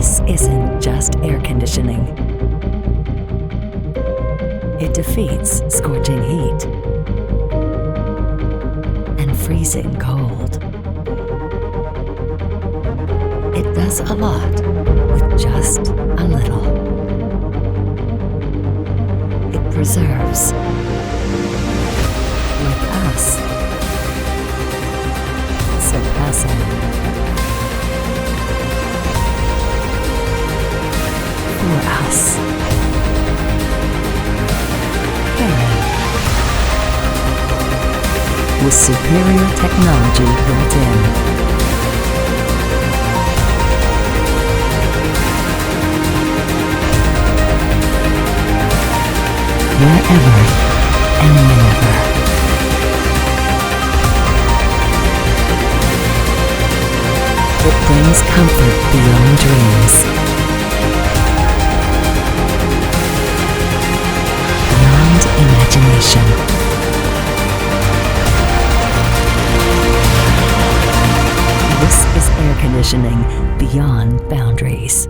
This isn't just air conditioning. It defeats scorching heat and freezing cold. It does a lot with just a little. It preserves with us, surpassing. For us. Caring. With superior technology built in. Wherever and whenever. It brings comfort beyond dreams. Beyond imagination. This is air conditioning beyond boundaries.